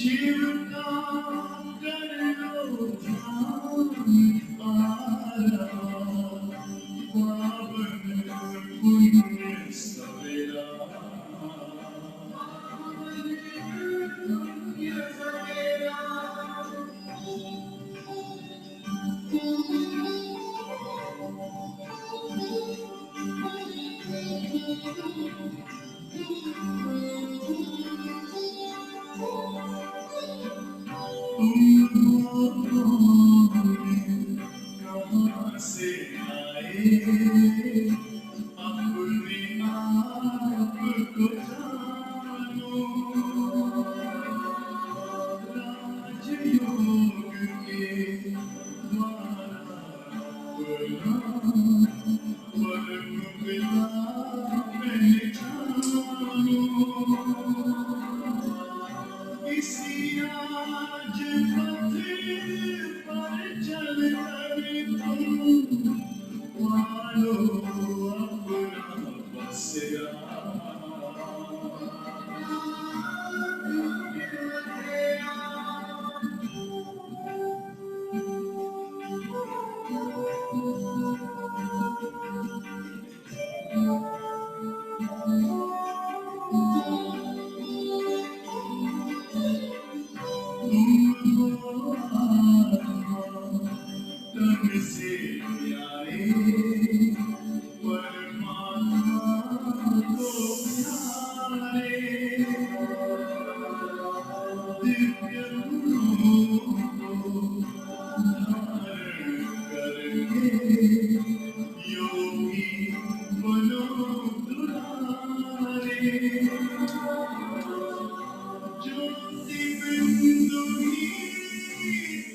शिव का कर लो ध्यान आरा, पावन पुण्य सवेरा। कहाँ से आए अपने आप को जानो, राजयोग के द्वारा बना परम पिता पहचानो। इसी राज पथ पर चल कर तुम पालो अपना बसेरा। तन से प्यारे परमात्मा को प्यारे, दिव्य गुणों को धारण करके योगी बनो दुलारे। ज्योति बिंदु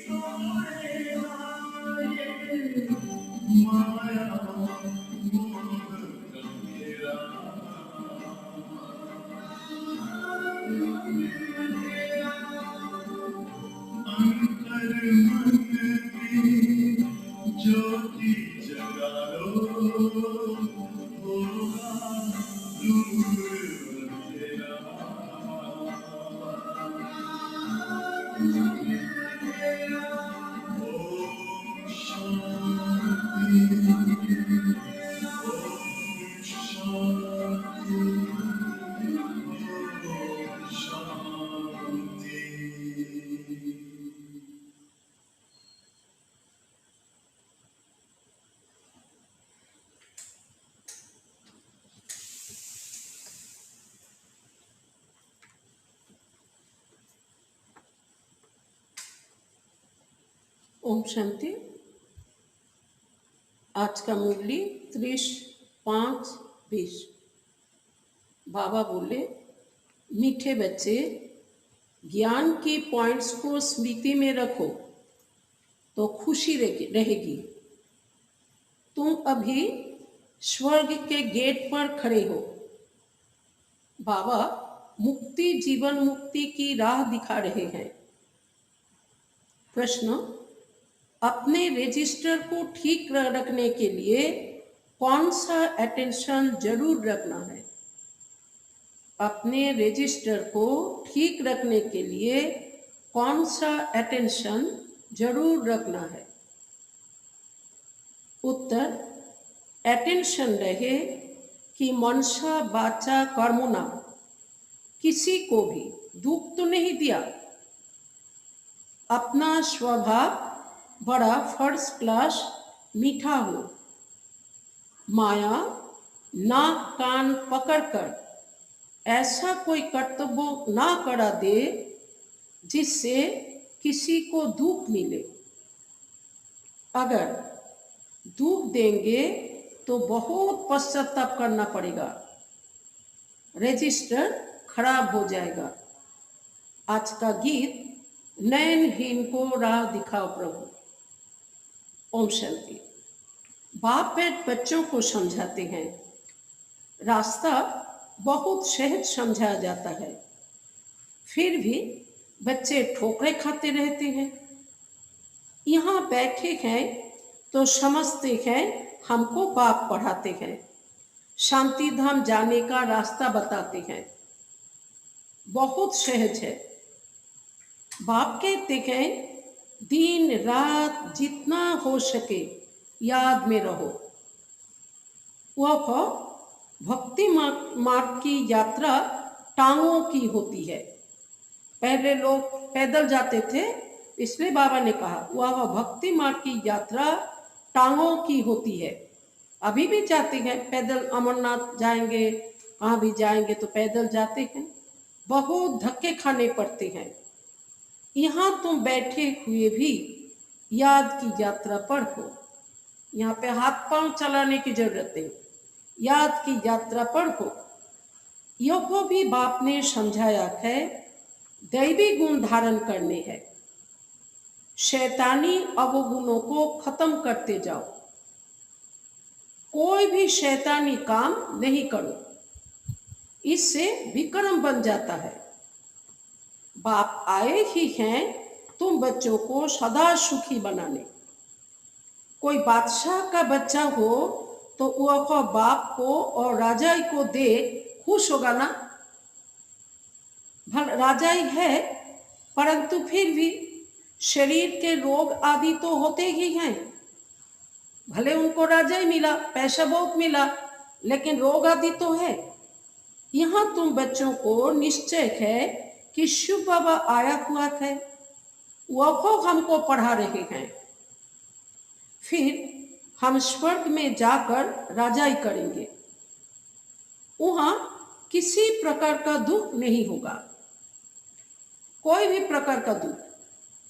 तोड़े लाए, माया मोह अंधेरा। अंतर मन की ज्योति जगा लो, होगा दूर अंधेरा। ओम शांति, ओम शांति, ओम शांति। ओम शांति। आज का मुरली 30-5-20। बाबा बोले, मीठे बच्चे, ज्ञान की पॉइंट्स को स्मृति में रखो तो खुशी रहेगी। तुम अभी स्वर्ग के गेट पर खड़े हो। बाबा मुक्ति, जीवन मुक्ति की राह दिखा रहे हैं। प्रश्न, अपने रजिस्टर को ठीक रखने के लिए कौन सा अटेंशन जरूर रखना है? अपने रजिस्टर को ठीक रखने के लिए कौन सा अटेंशन जरूर रखना है? उत्तर, अटेंशन रहे कि मनसा वाचा कर्मणा किसी को भी दुख तो नहीं दिया। अपना स्वभाव बड़ा फर्स्ट क्लास मीठा हो। माया नाक कान पकड़कर ऐसा कोई कर्तव्य ना करा दे जिससे किसी को दुख मिले। अगर दुख देंगे तो बहुत पश्चाताप करना पड़ेगा, रजिस्टर खराब हो जाएगा। आज का गीत, नयनहीन को राह दिखाओ प्रभु। ओम शांति। बाप बच्चों को समझाते हैं। रास्ता बहुत सहज समझाया जाता है, फिर भी बच्चे ठोकरें खाते रहते हैं। यहाँ बैठे हैं तो समझते हैं हमको बाप पढ़ाते हैं, शांति धाम जाने का रास्ता बताते हैं। बहुत सहज है। बाप कहते हैं दिन रात जितना हो सके याद में रहो। वह भक्ति मार्ग की यात्रा टांगों की होती है। पहले लोग पैदल जाते थे, इसलिए बाबा ने कहा वह भक्ति मार्ग की यात्रा टांगों की होती है। अभी भी जाते हैं पैदल, अमरनाथ जाएंगे, कहाँ भी जाएंगे तो पैदल जाते हैं, बहुत धक्के खाने पड़ते हैं। यहाँ तुम बैठे हुए भी याद की यात्रा पर हो। यहाँ पे हाथ पांव चलाने की जरूरत नहीं, याद की यात्रा पर हो। यो को भी बाप ने समझाया है, दैवी गुण धारण करने हैं, शैतानी अवगुणों को खत्म करते जाओ। कोई भी शैतानी काम नहीं करो, इससे विक्रम बन जाता है। बाप आए ही हैं तुम बच्चों को सदा सुखी बनाने। कोई बादशाह का बच्चा हो तो वह बाप को और राजाई को देख खुश होगा ना। राजाई है, परंतु फिर भी शरीर के रोग आदि तो होते ही हैं। भले उनको राजाई मिला, पैसा बहुत मिला, लेकिन रोग आदि तो है। यहाँ तुम बच्चों को निश्चय है कि शिव बाबा आया हुआ है, वह हमको पढ़ा रहे हैं। फिर हम स्वर्ग में जाकर राजाई करेंगे। वहाँ किसी प्रकार का दुख नहीं होगा, कोई भी प्रकार का दुख,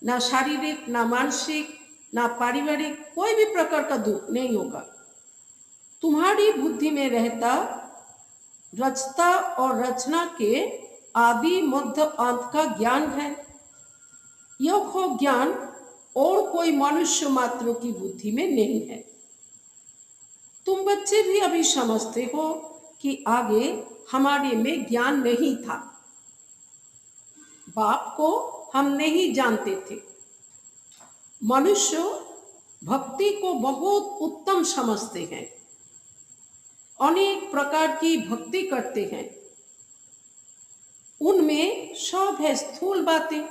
ना शारीरिक, ना मानसिक, ना पारिवारिक, कोई भी प्रकार का दुख नहीं होगा। तुम्हारी बुद्धि में रहता रचता और रचना के आदि मध्य अंत का ज्ञान है। यह ज्ञान और कोई मनुष्य मात्र की बुद्धि में नहीं है। तुम बच्चे भी अभी समझते हो कि आगे हमारे में ज्ञान नहीं था, बाप को हम नहीं जानते थे। मनुष्य भक्ति को बहुत उत्तम समझते हैं, अनेक प्रकार की भक्ति करते हैं। उनमें सब है स्थूल बातें,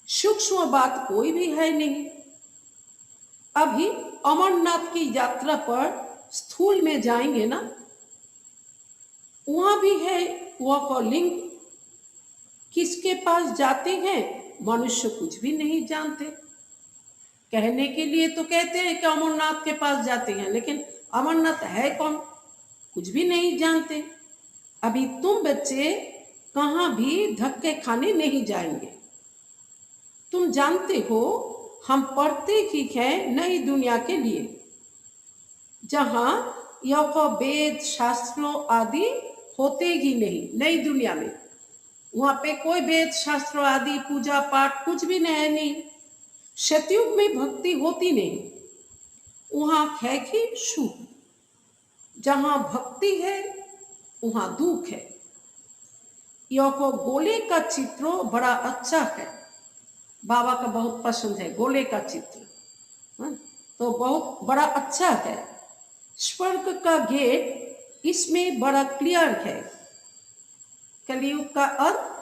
सूक्ष्म बात कोई भी है नहीं। अभी अमरनाथ की यात्रा पर स्थूल में जाएंगे ना, वहां भी है वह लिंग। किसके पास जाते हैं मनुष्य कुछ भी नहीं जानते। कहने के लिए तो कहते हैं कि अमरनाथ के पास जाते हैं, लेकिन अमरनाथ है कौन कुछ भी नहीं जानते। अभी तुम बच्चे कहाँ भी धक्के खाने नहीं जाएंगे। तुम जानते हो हम पढ़ते ही हैं नई दुनिया के लिए, जहाँ यह वेद शास्त्रों आदि होते ही नहीं। नई दुनिया में वहाँ पे कोई वेद शास्त्रों आदि पूजा पाठ कुछ भी नहीं। सतयुग में भक्ति होती नहीं, वहाँ है कि सुख। जहाँ भक्ति है वहाँ दुख है। यह गोले का चित्र बड़ा अच्छा है, बाबा का बहुत पसंद है गोले का चित्र, तो बहुत बड़ा अच्छा है। स्वर्ग का गेट इसमें बड़ा क्लियर है। कलयुग का अंत,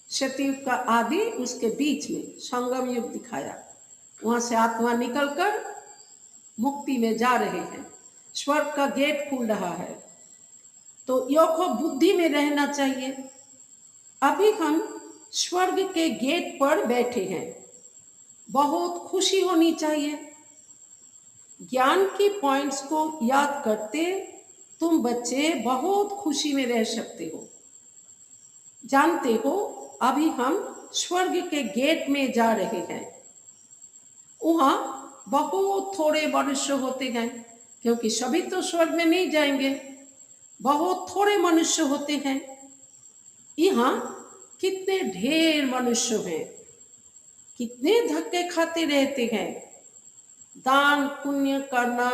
सतयुग का आदि, उसके बीच में संगम युग दिखाया। वहां से आत्मा निकलकर मुक्ति में जा रहे हैं, स्वर्ग का गेट खुल रहा है। तो यह बुद्धि में रहना चाहिए। अभी हम स्वर्ग के गेट पर बैठे हैं, बहुत खुशी होनी चाहिए। ज्ञान की पॉइंट्स को याद करते तुम बच्चे बहुत खुशी में रह सकते हो। जानते हो अभी हम स्वर्ग के गेट में जा रहे हैं। वहाँ बहुत थोड़े मनुष्य होते हैं, क्योंकि सभी तो स्वर्ग में नहीं जाएंगे, बहुत थोड़े मनुष्य होते हैं। यहाँ कितने ढेर मनुष्य हैं, कितने धक्के खाते रहते हैं। दान पुण्य करना,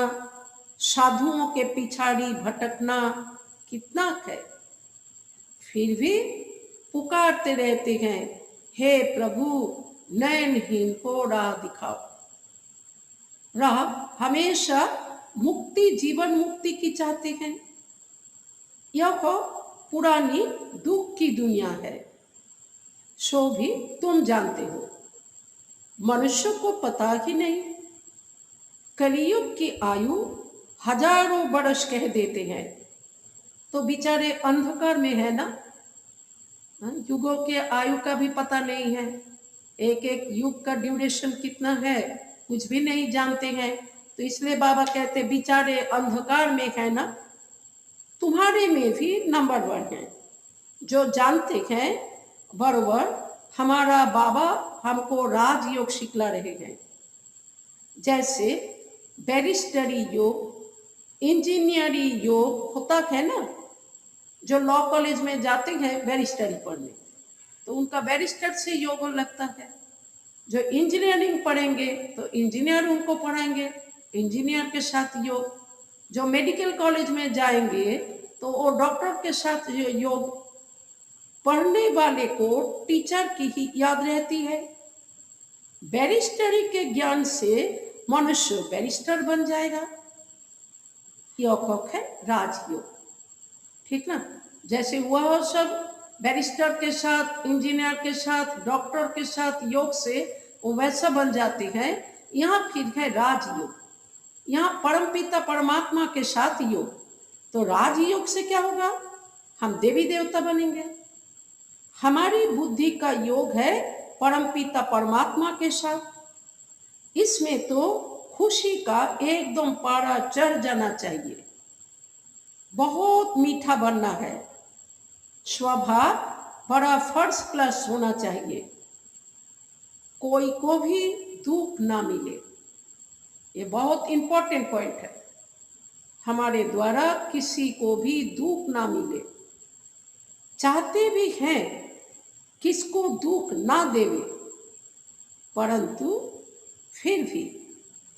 साधुओं के पिछाड़ी भटकना कितना है, फिर भी पुकारते रहते हैं, हे प्रभु नयनहीन को राह दिखाओ। राह हमेशा मुक्ति, जीवन मुक्ति की चाहते हैं। यह पुरानी दुख की दुनिया है। सो भी तुम जानते हो। मनुष्य को पता ही नहीं। कलियुग की आयु हजारों वर्ष कह देते हैं, तो बेचारे अंधकार में है ना। युगों के आयु का भी पता नहीं है। एक एक युग का ड्यूरेशन कितना है कुछ भी नहीं जानते हैं। तो इसलिए बाबा कहते बेचारे अंधकार में है ना। तुम्हारे में भी नंबर वन है जो जानते हैं। बरोबर हमारा बाबा हमको राजयोग सिखला रहे हैं। जैसे बैरिस्टरी योग, इंजीनियरी योग होता है ना। जो लॉ कॉलेज में जाते हैं बैरिस्टरी पढ़ने, तो उनका बैरिस्टर से योग लगता है। जो इंजीनियरिंग पढ़ेंगे तो इंजीनियर उनको पढ़ाएंगे, इंजीनियर के साथ योग। जो मेडिकल कॉलेज में जाएंगे तो वो डॉक्टर के साथ योग। पढ़ने वाले को टीचर की ही याद रहती है। बैरिस्टरी के ज्ञान से मनुष्य बैरिस्टर बन जाएगा। योग है राजयोग, ठीक ना। जैसे वह सब बैरिस्टर के साथ, इंजीनियर के साथ, डॉक्टर के साथ योग से वो वैसा बन जाते हैं। यहाँ फिर है राजयोग। यहाँ परमपिता परमात्मा के साथ योग। तो राजयोग से क्या होगा? हम देवी देवता बनेंगे। हमारी बुद्धि का योग है परमपिता परमात्मा के साथ। इसमें तो खुशी का एकदम पारा चढ़ जाना चाहिए। बहुत मीठा बनना है। स्वभाव बड़ा फर्स्ट क्लास होना चाहिए। कोई को भी दुख ना मिले, ये बहुत इंपॉर्टेंट पॉइंट है। हमारे द्वारा किसी को भी दुख ना मिले। चाहते भी हैं किसको दुख ना देवे, परंतु फिर भी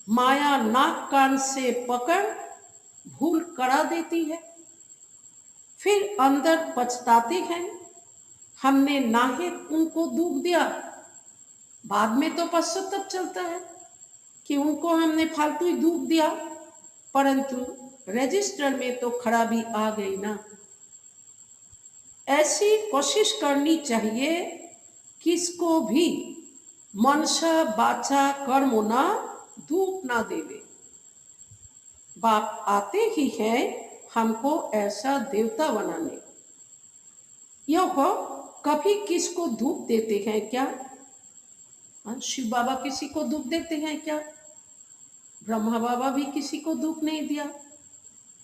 माया नाक कान से पकड़ भूल करा देती है। फिर अंदर पछताते हैं हमने नाहे उनको दुख दिया। बाद में तो पश्चाताप चलता है कि उनको हमने फालतू ही दुख दिया, परंतु रजिस्टर में तो खराबी आ गई ना। ऐसी कोशिश करनी चाहिए किसको भी मनसा वाचा कर्मों दुख ना देवे। बाप आते ही हैं हमको ऐसा देवता बनाने। यह कभी किसको दुख देते हैं क्या? शिव बाबा किसी को दुख देते हैं क्या? ब्रह्मा बाबा भी किसी को दुख नहीं दिया।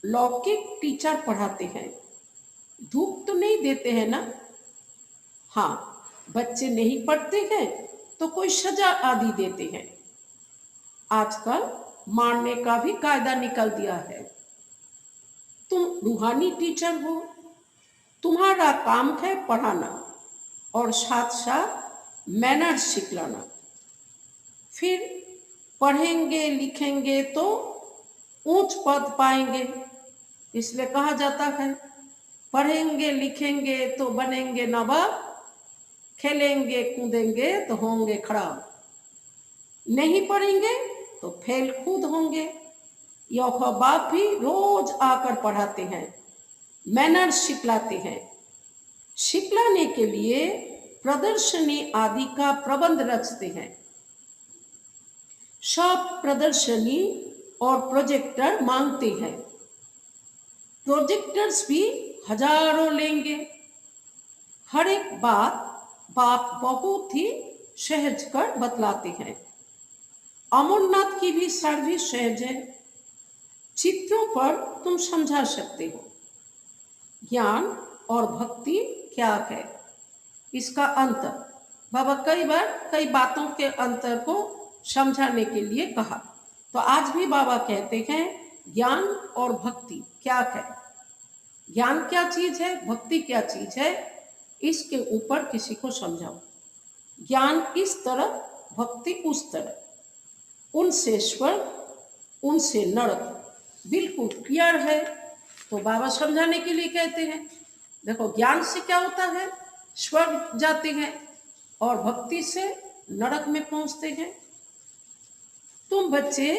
लौकिक टीचर पढ़ाते हैं, दुख तो नहीं देते हैं ना। हाँ, बच्चे नहीं पढ़ते हैं तो कोई सजा आदि देते हैं। आजकल मारने का भी कायदा निकल दिया है। तुम रूहानी टीचर हो, तुम्हारा काम है पढ़ाना और साथ साथ मैनर्स सिखलाना। फिर पढ़ेंगे लिखेंगे तो ऊंच पद पाएंगे। इसलिए कहा जाता है पढ़ेंगे लिखेंगे तो बनेंगे नवाब, खेलेंगे कूदेंगे तो होंगे खराब। नहीं पढ़ेंगे तो फेल खुद होंगे। यह बाप भी रोज आकर पढ़ाते हैं, मैनर्स सिखलाते हैं। सिखलाने के लिए प्रदर्शनी आदि का प्रबंध रचते हैं। सब प्रदर्शनी और प्रोजेक्टर मांगते हैं। प्रोजेक्टर्स भी हजारों लेंगे। हर एक बात बाप बहुत ही सहज कर बतलाते हैं। अमरनाथ की भी सर्विस सहज है। चित्रों पर तुम समझा सकते हो ज्ञान और भक्ति क्या है, इसका अंतर। बाबा कई बार कई बातों के अंतर को समझाने के लिए कहा। तो आज भी बाबा कहते हैं ज्ञान और भक्ति क्या है। ज्ञान क्या चीज है, भक्ति क्या चीज है, इसके ऊपर किसी को समझाओ। ज्ञान इस तरफ, भक्ति उस तरफ। उनसे स्वर्ग उनसे नरक, बिल्कुल क्लियर है। तो बाबा समझाने के लिए कहते हैं देखो ज्ञान से क्या होता है, स्वर्ग जाते हैं और भक्ति से नरक में पहुंचते हैं। तुम बच्चे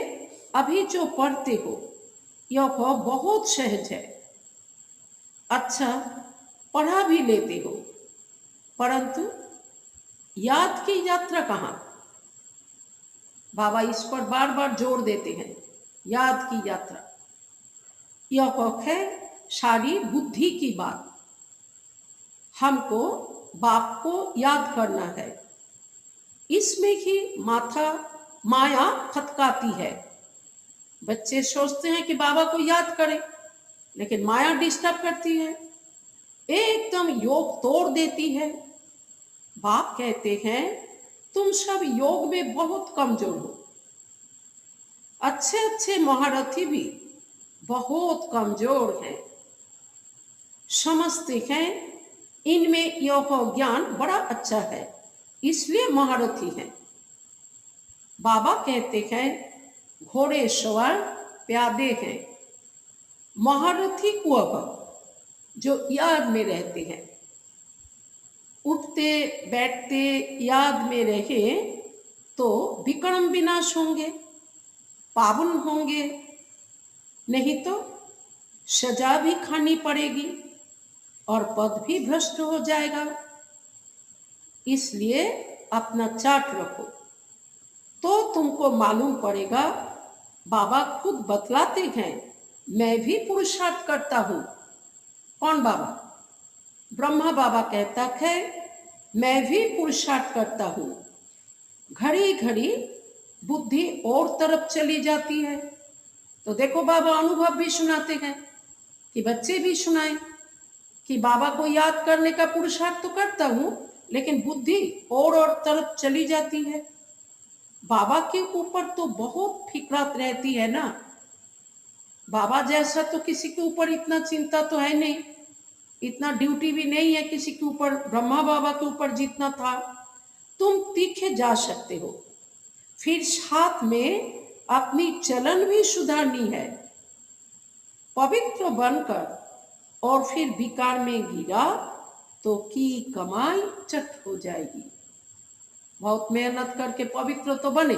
अभी जो पढ़ते हो यह बहुत सहज है, अच्छा पढ़ा भी लेते हो, परंतु याद की यात्रा कहाँ? बाबा इस पर बार बार जोर देते हैं, याद की यात्रा। यह है सारी बुद्धि की बात। हमको बाप को याद करना है। इसमें ही माया खटकाती है। बच्चे सोचते हैं कि बाबा को याद करें, लेकिन माया डिस्टर्ब करती है, एकदम योग तोड़ देती है। बाप कहते हैं तुम सब योग में बहुत कमजोर हो। अच्छे अच्छे महारथी भी बहुत कमजोर हैं। समझते हैं इनमें यह ज्ञान बड़ा अच्छा है, इसलिए महारथी हैं। बाबा कहते हैं घोड़े सवार प्यादे हैं, महारथी वह जो याद में रहते हैं। उठते बैठते याद में रहे तो विक्रम विनाश होंगे, पावन होंगे, नहीं तो सजा भी खानी पड़ेगी और पद भी भ्रष्ट हो जाएगा। इसलिए अपना चार्ट रखो तो तुमको मालूम पड़ेगा। बाबा खुद बतलाते हैं मैं भी पुरुषार्थ करता हूँ। कौन बाबा? ब्रह्मा बाबा कहता है मैं भी पुरुषार्थ करता हूँ। घड़ी घड़ी बुद्धि और तरफ चली जाती है। तो देखो बाबा अनुभव भी सुनाते हैं कि बच्चे भी सुनाएं कि बाबा को याद करने का पुरुषार्थ तो करता हूँ, लेकिन बुद्धि और तरफ चली जाती है। बाबा के ऊपर तो बहुत फिक्रात रहती है ना। बाबा जैसा तो किसी के ऊपर इतना चिंता तो है नहीं, इतना ड्यूटी भी नहीं है किसी के ऊपर ब्रह्मा बाबा के ऊपर जितना था। तुम तीखे जा सकते हो, फिर साथ में अपनी चलन भी सुधारनी है। पवित्र बनकर और फिर विकार में गिरा तो की कमाई चट हो जाएगी। बहुत मेहनत करके पवित्र तो बने,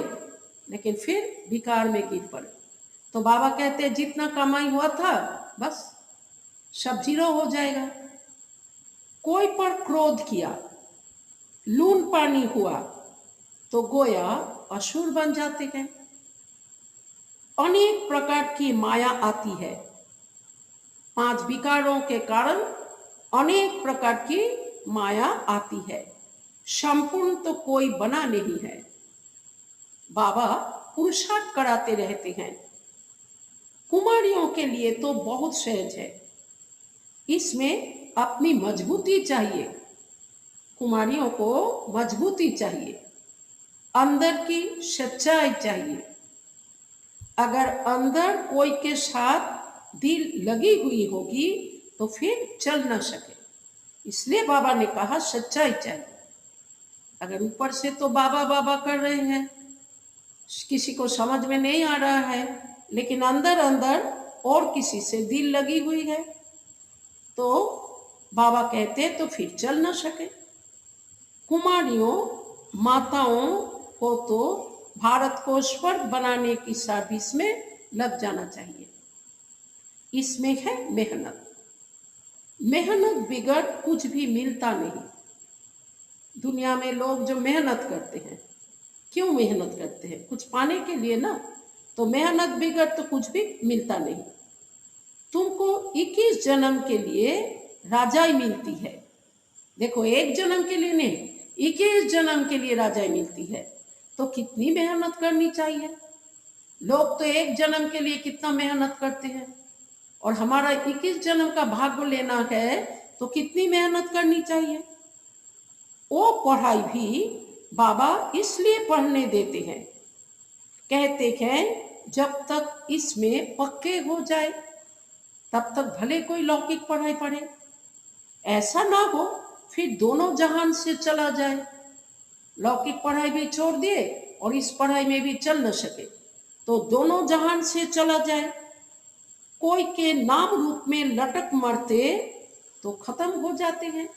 लेकिन फिर विकार में गिर पड़े तो बाबा कहते हैं जितना कमाई हुआ था बस सब जीरो हो जाएगा। कोई पर क्रोध किया, लून पानी हुआ तो गोया असुर बन जाते हैं। अनेक प्रकार की माया आती है। 5 विकारों के कारण अनेक प्रकार की माया आती है। संपूर्ण तो कोई बना नहीं है। बाबा पुरुषार्थ कराते रहते हैं। कुमारियों के लिए तो बहुत सहज है, इसमें अपनी मजबूती चाहिए। कुमारियों को मजबूती चाहिए, अंदर की सच्चाई चाहिए। अगर अंदर कोई के साथ दिल लगी हुई होगी तो फिर चल ना सके। इसलिए बाबा ने कहा सच्चाई चाहिए। अगर ऊपर से तो बाबा बाबा कर रहे हैं, किसी को समझ में नहीं आ रहा है, लेकिन अंदर अंदर और किसी से दिल लगी हुई है तो बाबा कहते तो फिर चल ना सके। कुमारियों माताओं को तो भारत को स्वर्ग बनाने की सर्विस में लग जाना चाहिए। इसमें है मेहनत। मेहनत बिगड़ कुछ भी मिलता नहीं। दुनिया में लोग जो मेहनत करते हैं, क्यों मेहनत करते हैं? कुछ पाने के लिए ना। तो मेहनत बिगड़ तो कुछ भी मिलता नहीं। तुमको 21 जन्म के लिए राजाई मिलती है। देखो, एक जन्म के लिए नहीं, 21 जन्म के लिए राजाई मिलती है। तो कितनी मेहनत करनी चाहिए। लोग तो एक जन्म के लिए कितना मेहनत करते हैं, और हमारा 21 जन्म का भाग्य लेना है तो कितनी मेहनत करनी चाहिए। वो पढ़ाई भी बाबा इसलिए पढ़ने देते हैं। कहते हैं जब तक इसमें पक्के हो जाए तब तक भले कोई लौकिक पढ़ाई पढ़े। ऐसा ना हो फिर दोनों जहान से चला जाए, लौकिक पढ़ाई भी छोड़ दिए और इस पढ़ाई में भी चल न सके तो दोनों जहान से चला जाए। कोई के नाम रूप में लटक मरते तो खत्म हो जाते हैं।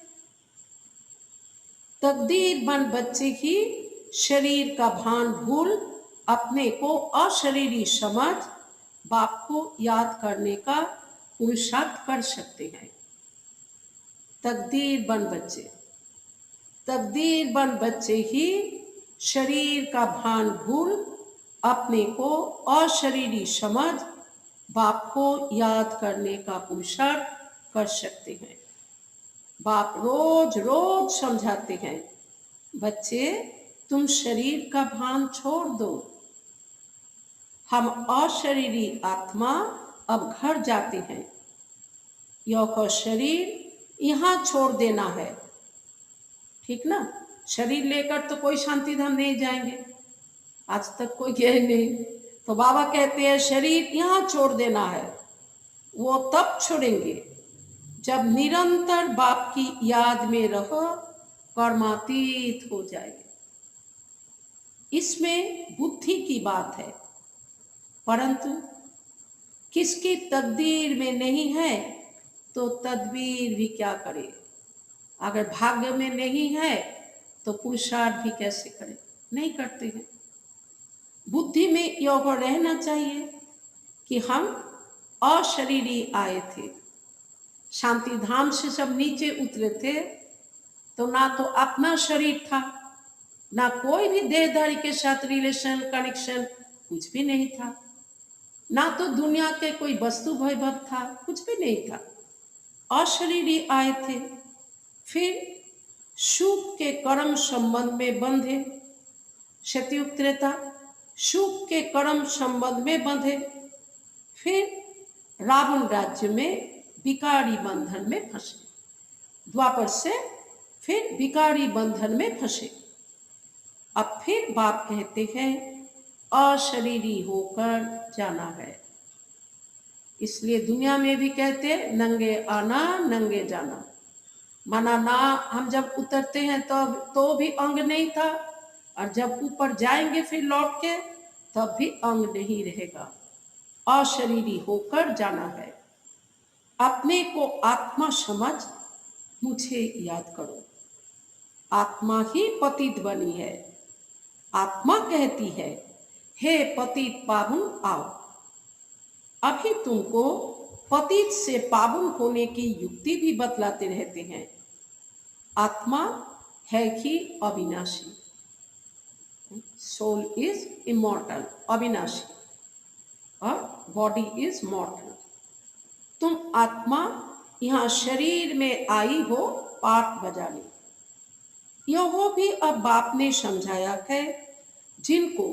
तकदीर बन बच्चे ही शरीर का भान भूल अपने को अशरीरी समझ बाप को याद करने का पुरुषार्थ कर सकते हैं। तकदीर बन बच्चे, तकदीर बन बच्चे ही शरीर का भान भूल अपने को अशरीरी समझ बाप को याद करने का पुरुषार्थ कर सकते हैं। बाप रोज रोज समझाते हैं, बच्चे तुम शरीर का भान छोड़ दो, हम अशरीरी आत्मा अब घर जाते हैं, यह शरीर यहाँ छोड़ देना है। ठीक ना, शरीर लेकर तो कोई शांति धाम नहीं जाएंगे, आज तक कोई गए नहीं। तो बाबा कहते हैं शरीर यहाँ छोड़ देना है, वो तब छोड़ेंगे जब निरंतर बाप की याद में रह कर्मातीत हो जाएंगे। इसमें बुद्धि की बात है, परंतु किसकी तकदीर में नहीं है तो तदबीर भी क्या करे। अगर भाग्य में नहीं है तो पुरुषार्थ भी कैसे करें, नहीं करते हैं। बुद्धि में यह रहना चाहिए कि हम अशरीरी आए थे, शांति धाम से सब नीचे उतरे थे, तो ना तो अपना शरीर था, ना कोई भी देहधारी के साथ रिलेशन कनेक्शन, कुछ भी नहीं था, ना तो दुनिया के कोई वस्तु वैभव था, कुछ भी नहीं था, अशरीरी आए थे। फिर सुख के कर्म संबंध में बंधे, सतयुग त्रेता सुख के कर्म संबंध में बंधे, फिर रावण राज्य में विकारी बंधन में फंसे, द्वापर से फिर विकारी बंधन में फंसे। अब फिर बाप कहते हैं अशरीरी होकर जाना है। इसलिए दुनिया में भी कहते हैं नंगे आना नंगे जाना, माना ना हम जब उतरते हैं तब तो भी अंग नहीं था, और जब ऊपर जाएंगे फिर लौट के तब भी अंग नहीं रहेगा, अशरीरी होकर जाना है। अपने को आत्मा समझ मुझे याद करो, आत्मा ही पतित बनी है। आत्मा कहती है हे पतित पावन आओ। अभी तुमको पतित से पावन होने की युक्ति भी बतलाते रहते हैं। आत्मा है कि अविनाशी, सोल इज इमॉर्टल, अविनाशी, और बॉडी इज मॉर्टल। तुम आत्मा यहाँ शरीर में आई हो पाठ बजाने। यह भी अब बाप ने समझाया है, जिनको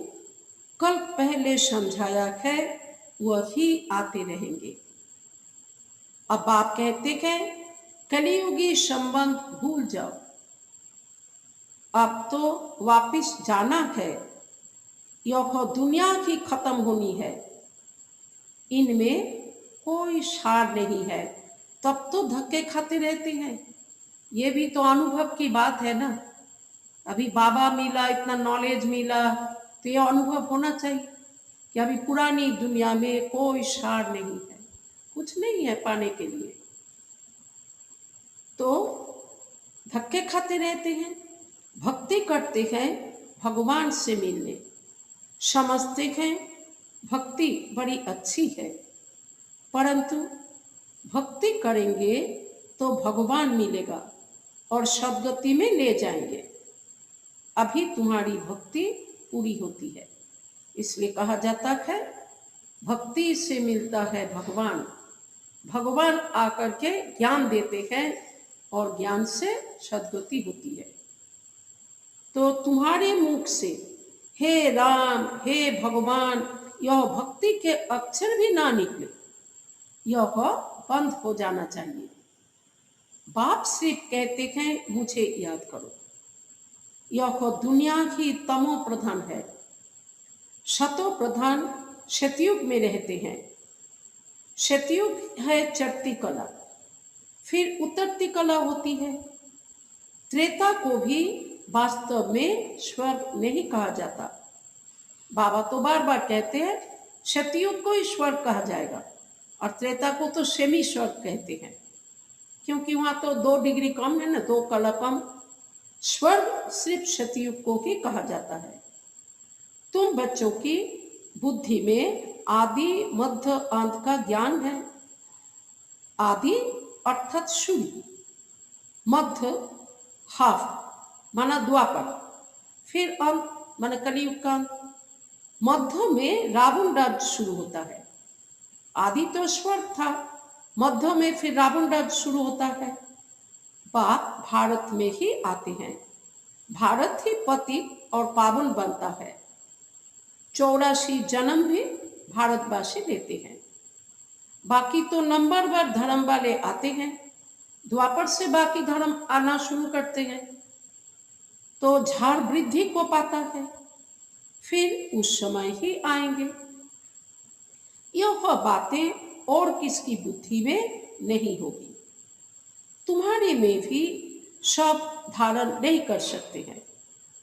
कल पहले समझाया है वही आते रहेंगे। अब बाप कहते हैं कलियुगी संबंध भूल जाओ, अब तो वापिस जाना है, यह दुनिया की खत्म होनी है, इनमें कोई सार नहीं है, तब तो धक्के खाते रहते हैं। ये भी तो अनुभव की बात है ना, अभी बाबा मिला, इतना नॉलेज मिला, तो यह अनुभव होना चाहिए कि अभी पुरानी दुनिया में कोई सार नहीं है, कुछ नहीं है पाने के लिए, तो धक्के खाते रहते हैं। भक्ति करते हैं भगवान से मिलने, समझते हैं भक्ति बड़ी अच्छी है, परंतु भक्ति करेंगे तो भगवान मिलेगा और सद्गति में ले जाएंगे। अभी तुम्हारी भक्ति पूरी होती है, इसलिए कहा जाता है भक्ति से मिलता है भगवान। भगवान आकर के ज्ञान देते हैं और ज्ञान से सद्गति होती है। तो तुम्हारे मुख से हे राम हे भगवान यह भक्ति के अक्षर भी ना निकले, यह बंद हो जाना चाहिए। बाप सिर्फ कहते हैं मुझे याद करो। यह दुनिया ही तमो प्रधान है, शतो प्रधान सतयुग में रहते हैं। सतयुग है चढ़ती कला, फिर उतरती कला होती है। त्रेता को भी वास्तव में स्वर्ग नहीं कहा जाता। बाबा तो बार बार कहते हैं सतयुग को ही स्वर्ग कहा जाएगा और त्रेता को तो सेमी स्वर्ग कहते हैं, क्योंकि वहाँ तो 2 डिग्री कम है ना, 2 कला कम। स्वर्ग सिर्फ सतयुग को ही कहा जाता है। तुम बच्चों की बुद्धि में आदि मध्य अंत का ज्ञान है। आदि अर्थात शून्य, मध्य हाफ माना द्वापर, फिर अंत माना कलयुग का अंत, मध्य में रावण राज्य शुरू होता है। आदि तो स्वर्ग था, मध्य में फिर रावण राज्य शुरू होता है। बाप भारत में ही आते हैं, भारत ही पतित और पावन बनता है। 84 जन्म भी भारतवासी लेते हैं। बाकी तो नंबरवार धर्म वाले आते हैं, द्वापर से बाकी धर्म आना शुरू करते हैं, तो झाड़ वृद्धि को पाता है, फिर उस समय ही आएंगे। यह बातें और किसकी बुद्धि में नहीं होगी। तुम्हारे में भी सब धारण नहीं कर सकते हैं,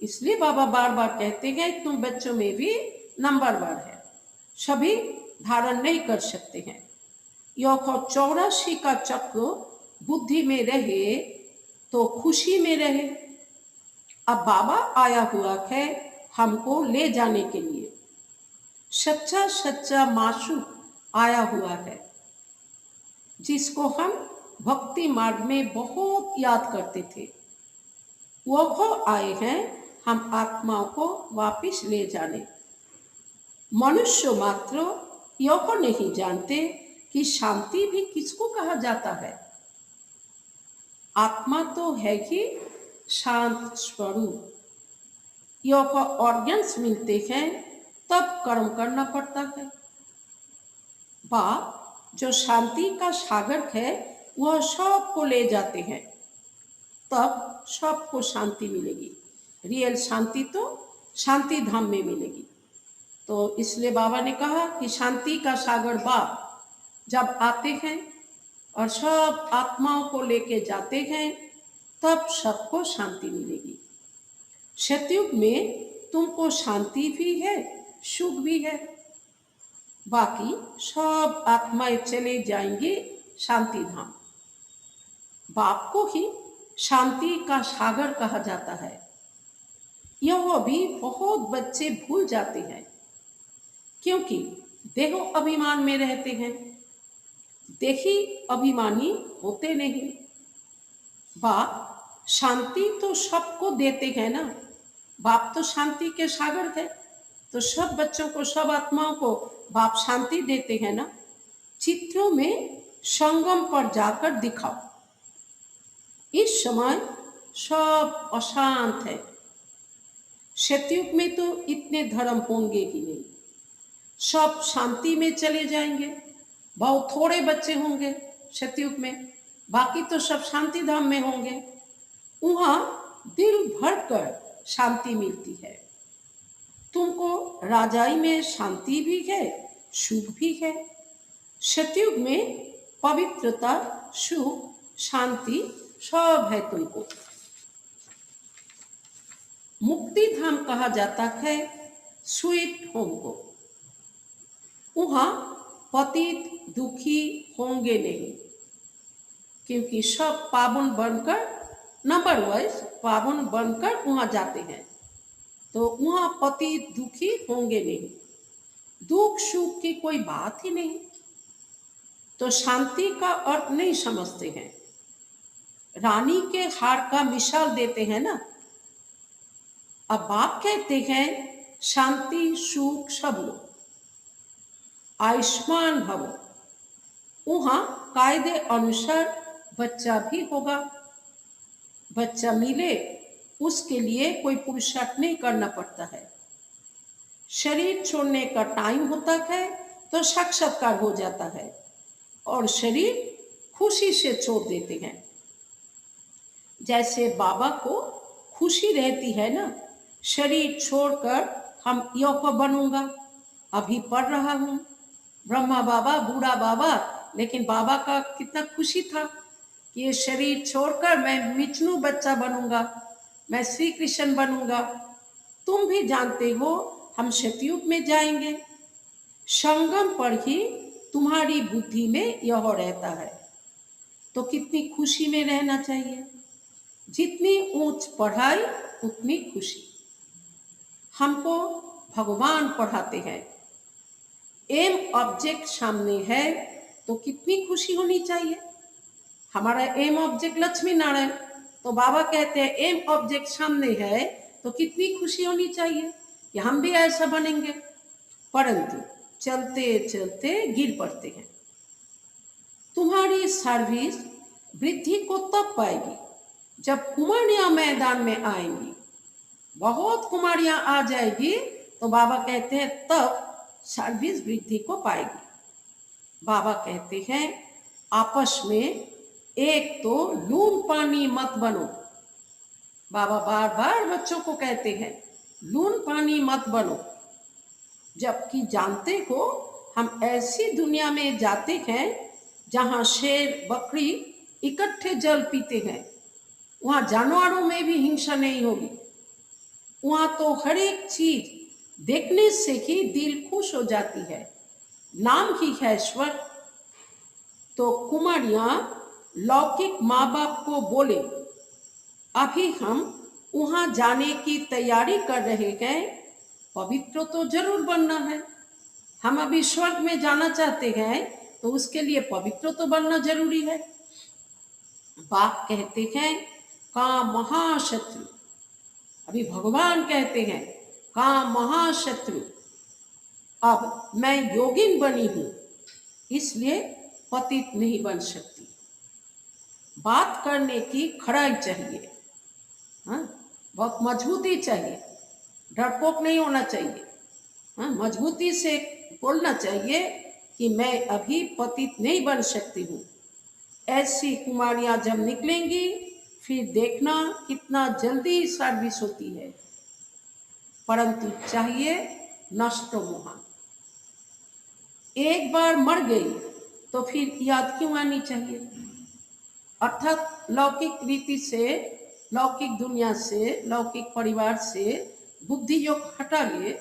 इसलिए बाबा बार बार कहते हैं तुम बच्चों में भी नंबरवार है, सभी धारण नहीं कर सकते हैं। यह 84 का चक्र बुद्धि में रहे तो खुशी में रहे। अब बाबा आया हुआ है हमको ले जाने के लिए, सच्चा सच्चा मासूक आया हुआ है, जिसको हम भक्ति मार्ग में बहुत याद करते थे। वह आए हैं हम आत्माओं को वापिस ले जाने। मनुष्य मात्र यह नहीं जानते कि शांति भी किसको कहा जाता है। आत्मा तो है ही शांत स्वरूप। यह ऑर्गन्स मिलते हैं तब कर्म करना पड़ता है। बाप जो शांति का सागर है वह सबको ले जाते हैं, तब सबको शांति मिलेगी। रियल शांति तो शांति धाम में मिलेगी। तो इसलिए बाबा ने कहा कि शांति का सागर बाप जब आते हैं और सब आत्माओं को लेके जाते हैं, तब सबको शांति मिलेगी। सतयुग में तुमको शांति भी है, सुख भी है। बाकी सब आत्माएं चले जाएंगे शांति धाम। बाप को ही शांति का सागर कहा जाता है। यह भी बहुत बच्चे भूल जाते हैं, क्योंकि देहो अभिमान में रहते हैं, देही अभिमानी होते नहीं। बाप शांति तो सबको देते हैं ना, बाप तो शांति के सागर है, तो सब बच्चों को, सब आत्माओं को बाप शांति देते हैं ना। चित्रों में संगम पर जाकर दिखाओ। इस समय सब अशांत है। सतयुग में तो इतने धर्म होंगे ही नहीं, सब शांति में चले जाएंगे। बहुत थोड़े बच्चे होंगे सतयुग में, बाकी तो सब शांति धाम में होंगे। वहाँ दिल भर कर शांति मिलती है। तुमको राजाई में शांति भी है, सुख भी है। सतयुग में पवित्रता, सुख, शांति सब है तुमको। मुक्ति धाम कहा जाता है स्वीट होम को। वहाँ पतित दुखी होंगे नहीं, क्योंकि सब पावन बनकर, नंबर वाइज पावन बनकर वहाँ जाते हैं, तो वहाँ पतित दुखी होंगे नहीं। दुख सुख की कोई बात ही नहीं। तो शांति का अर्थ नहीं समझते हैं। रानी के हार का मिसाल देते हैं ना। अब बाप कहते हैं शांति सुख सब लो, आयुष्मान भव। वहाँ कायदे अनुसार बच्चा भी होगा। बच्चा मिले उसके लिए कोई पुरुषार्थ नहीं करना पड़ता है। शरीर छोड़ने का टाइम होता है तो साक्षात्कार हो जाता है, और शरीर खुशी से छोड़ देते हैं। जैसे बाबा को खुशी रहती है ना, शरीर छोड़कर हम यह बनूंगा, अभी पढ़ रहा हूँ ब्रह्मा बाबा, बूढ़ा बाबा, लेकिन बाबा का कितना खुशी था कि ये शरीर छोड़कर मैं विष्णु बच्चा बनूंगा, मैं श्री कृष्ण बनूंगा। तुम भी जानते हो हम सतयुग में जाएंगे। संगम पर ही तुम्हारी बुद्धि में यह रहता है, तो कितनी खुशी में रहना चाहिए। जितनी ऊंच पढ़ाई उतनी खुशी। हमको भगवान पढ़ाते हैं, एम ऑब्जेक्ट सामने है तो कितनी खुशी होनी चाहिए। हमारा एम ऑब्जेक्ट लक्ष्मी नारायण, तो बाबा कहते हैं एम ऑब्जेक्ट सामने है तो कितनी खुशी होनी चाहिए कि हम भी ऐसा बनेंगे, परंतु चलते चलते गिर पड़ते हैं। तुम्हारी सर्विस वृद्धि को तब पाएगी जब कुमारियां मैदान में आएंगी। बहुत कुमारियां आ जाएगी तो बाबा कहते हैं तब सर्विस वृद्धि को पाएगी। बाबा कहते हैं आपस में एक तो लून पानी मत बनो। बाबा बार बार बच्चों को कहते हैं लून पानी मत बनो, जबकि जानते हो हम ऐसी दुनिया में जाते हैं जहां शेर बकरी इकट्ठे जल पीते हैं। वहां जानवरों में भी हिंसा नहीं होगी। वहां तो हर एक चीज देखने से ही दिल खुश हो जाती है, नाम ही है स्वर्ग। तो कुमारियां लौकिक माँ बाप को बोले अभी हम वहां जाने की तैयारी कर रहे हैं, पवित्र तो जरूर बनना है। हम अभी स्वर्ग में जाना चाहते हैं तो उसके लिए पवित्र तो बनना जरूरी है। बाप कहते हैं काम महाशत्रु, अभी भगवान कहते हैं काम महाशत्रु, अब मैं योगिन बनी हूं इसलिए पतित नहीं बन सकती। बात करने की खराई चाहिए, हाँ, बहुत मजबूती चाहिए, डरपोक नहीं होना चाहिए। हाँ, मजबूती से बोलना चाहिए कि मैं अभी पतित नहीं बन सकती हूँ। ऐसी कुमारियां जब निकलेंगी फिर देखना कितना जल्दी सर्विस होती है, परंतु चाहिए नष्ट मोहा। एक बार मर गई तो फिर याद क्यों आनी चाहिए? अर्थात लौकिक रीति से, लौकिक दुनिया से, लौकिक परिवार से बुद्धि योग हटा लिए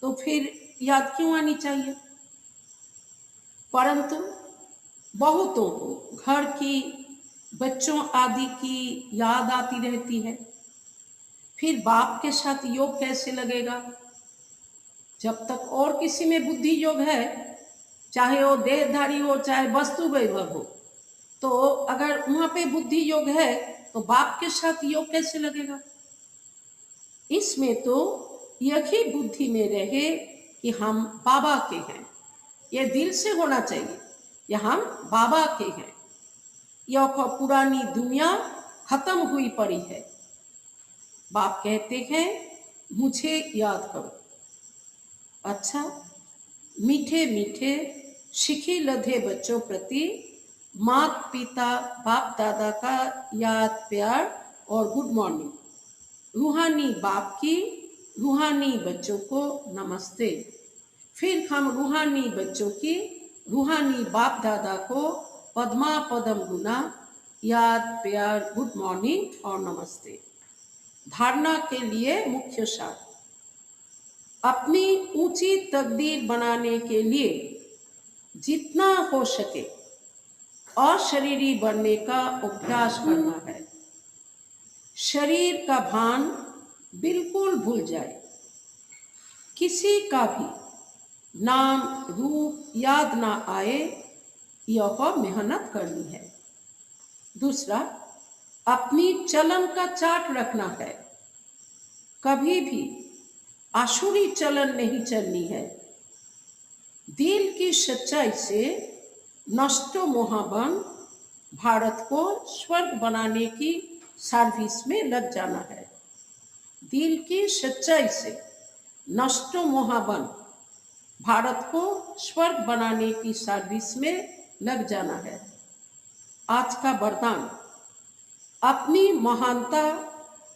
तो फिर याद क्यों आनी चाहिए? परंतु बहुतों को घर की, बच्चों आदि की याद आती रहती है। फिर बाप के साथ योग कैसे लगेगा? जब तक और किसी में बुद्धि योग है, चाहे वो देहधारी हो चाहे वस्तु वैभव हो, तो अगर वहां पे बुद्धि योग है तो बाप के साथ योग कैसे लगेगा? इसमें तो यही बुद्धि में रहे कि हम बाबा के हैं, ये दिल से होना चाहिए, ये हम बाबा के हैं। यह पुरानी दुनिया खत्म हुई पड़ी है। बाप कहते हैं मुझे याद करो। अच्छा, मीठे मीठे शिखी लधे बच्चों प्रति माता पिता बाप दादा का याद प्यार और गुड मॉर्निंग। रूहानी बाप की रूहानी बच्चों को नमस्ते। फिर हम रूहानी बच्चों की रूहानी बाप दादा को पद्मा पदम गुना याद प्यार गुड मॉर्निंग और नमस्ते। धारणा के लिए मुख्य सार, अपनी ऊंची तकदीर बनाने के लिए जितना हो सके अशरीरी बनने का अभ्यास करना है। शरीर का भान बिल्कुल भूल जाए, किसी का भी नाम रूप याद ना आए, यह मेहनत करनी है। दूसरा, अपनी चलन का चार्ट रखना है, कभी भी आसुरी चलन नहीं चलनी है। दिल की सच्चाई से नष्टो मोहाबन भारत को स्वर्ग बनाने की सर्विस में लग जाना है। दिल की सच्चाई से नष्टो मोहाबन भारत को स्वर्ग बनाने की सर्विस में लग जाना है। आज का वरदान, अपनी महानता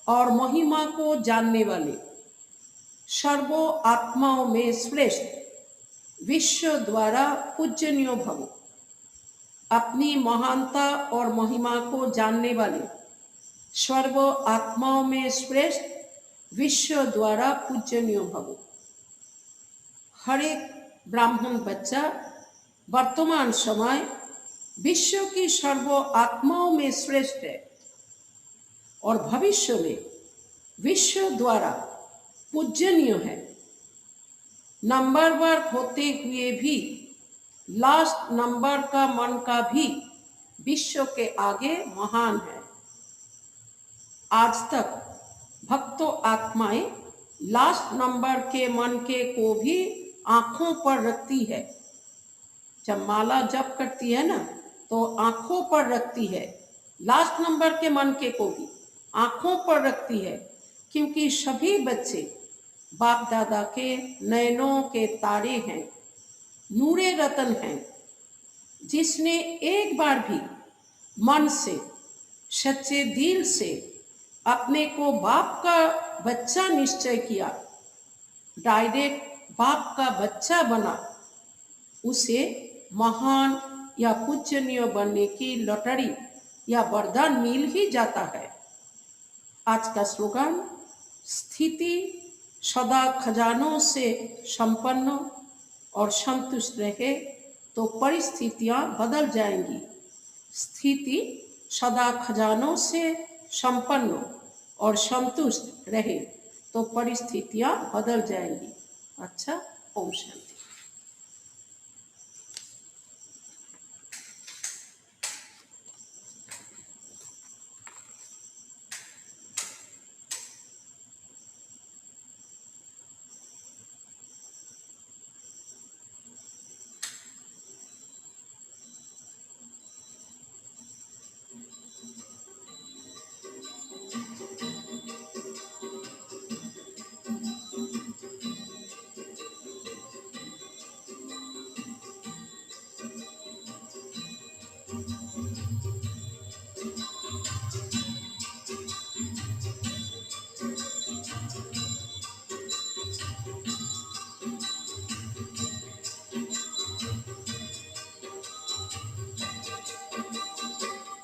और महिमा को जानने वाले सर्वो आत्माओं में श्रेष्ठ विश्व द्वारा पूजनीय भवो। अपनी महानता और महिमा को जानने वाले सर्व आत्माओं में श्रेष्ठ विश्व द्वारा पूजनीय भवो। हर एक ब्राह्मण बच्चा वर्तमान समय विश्व की सर्व आत्माओं में श्रेष्ठ है और भविष्य में विश्व द्वारा पूजनीय है। नंबर वर्क होते हुए भी लास्ट नंबर का मन का भी विश्व के आगे महान है। आज तक भक्तों आत्माएं लास्ट नंबर के मन के को भी आंखों पर रखती है। जब माला जप करती है ना तो आंखों पर रखती है, लास्ट नंबर के मन के को भी आंखों पर रखती है, क्योंकि सभी बच्चे बाप दादा के नयनों के तारे हैं, नूरे रतन हैं। जिसने एक बार भी मन से सच्चे दिल से अपने को बाप का बच्चा निश्चय किया, डायरेक्ट बाप का बच्चा बना, उसे महान या पूजनीय बनने की लॉटरी या वरदान मिल ही जाता है। आज का स्लोगन, स्थिति सदा खजानों से संपन्न और संतुष्ट रहे तो परिस्थितियां बदल जाएंगी। स्थिति सदा खजानों से संपन्न और संतुष्ट रहे तो परिस्थितियां बदल जाएंगी। अच्छा, ओम शांति।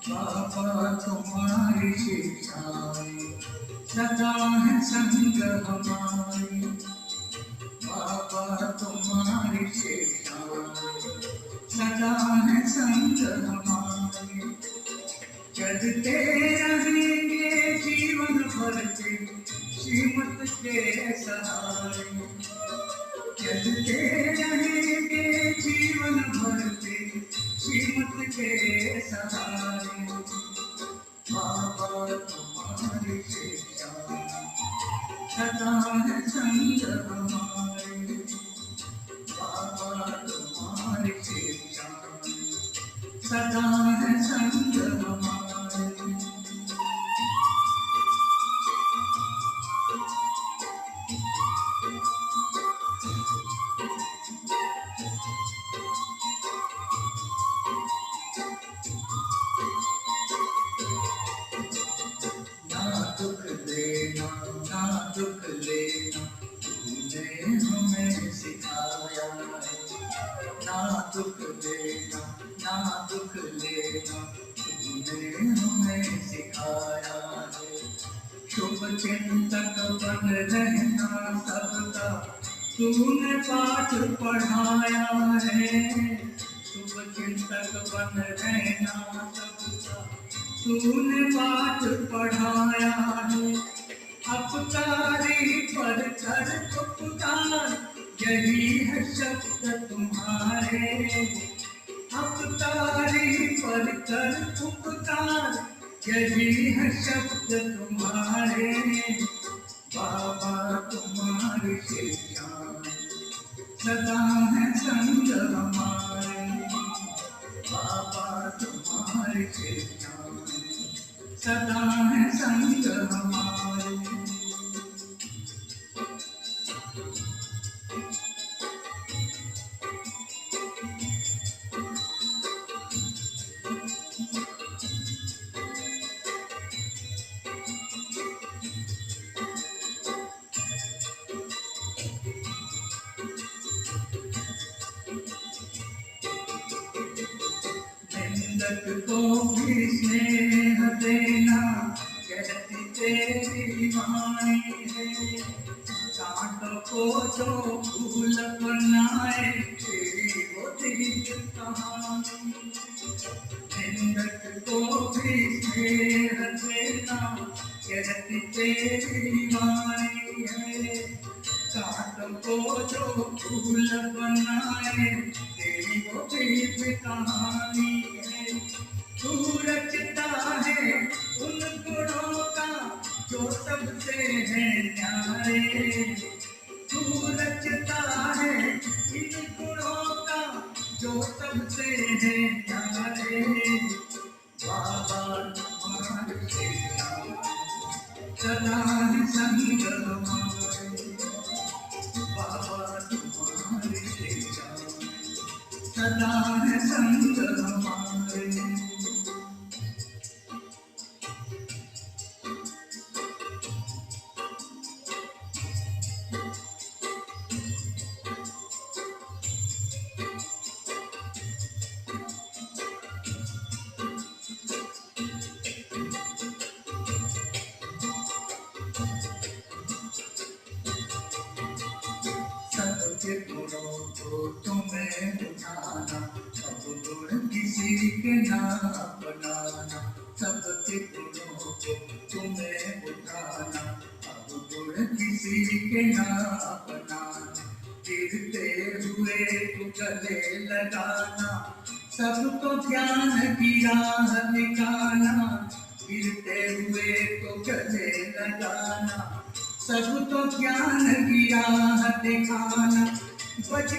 बाबा तुम्हारी शिक्षाएं सदा है संग हमारी। बाबा तुम्हारी शिक्षाएं सदा है संग हमारी। चलते रहेंगे जीवन भर के श्रीमत के सहारे। चलते रहेंगे जीवन भर के श्रीमत के सहारे। बाबा तुम्हारी शिक्षा सदा है संग हमारे। बाबा तुम्हारी शिक्षा सदा है संग हमारे। ना दुख लेना तूने हमें सिखाया है। ना दुख देना ना दुख लेना तूने हमें सिखाया है। शुभ चिंतक बन रहना सबका तूने पाठ पढ़ाया है। शुभ चिंतक बन रहना सबका तूने पाठ पढ़ाया है। अपकारी पर कर उपकार यही है शब्द तुम्हारे। अपकारी पर कर उपकार यही है शब्द तुम्हारे। बाबा तुम्हारी शिक्षा सदा है संग हमारे। बाबा तुम्हारी शिक्षा सदा है संग हमारे। निंदक को भी स्नेह देना कहती तेरी वाणी है। कांटों को जो फूल बनाए तेरी वो दिव्य कहानी। निंदक को भी स्नेह देना कहती तेरी वाणी है। कांटों को जो फूल बनाए तेरी वो दिव्य कहानी है। तू रचता है उन गुणों का सबसे है न्यारे। तू रचता है इन गुणों का जो सबसे है न्यारे। बाबा तुम्हारे सदा है संग हमारे। बाबा तुम्हारे सदा है संग हमारे। सबके गुणों को तुम्हें उठाना, अब गुण किसी के ना अपनाना। सबके गुणों को तुम्हें उठाना, अब गुण किसी के ना अपनाना। गिरते हुए को गले लगाना, सबको ज्ञान की राह दिखाना। गिरते हुए को गले लगाना, सबको ज्ञान की राह दिखाना। बच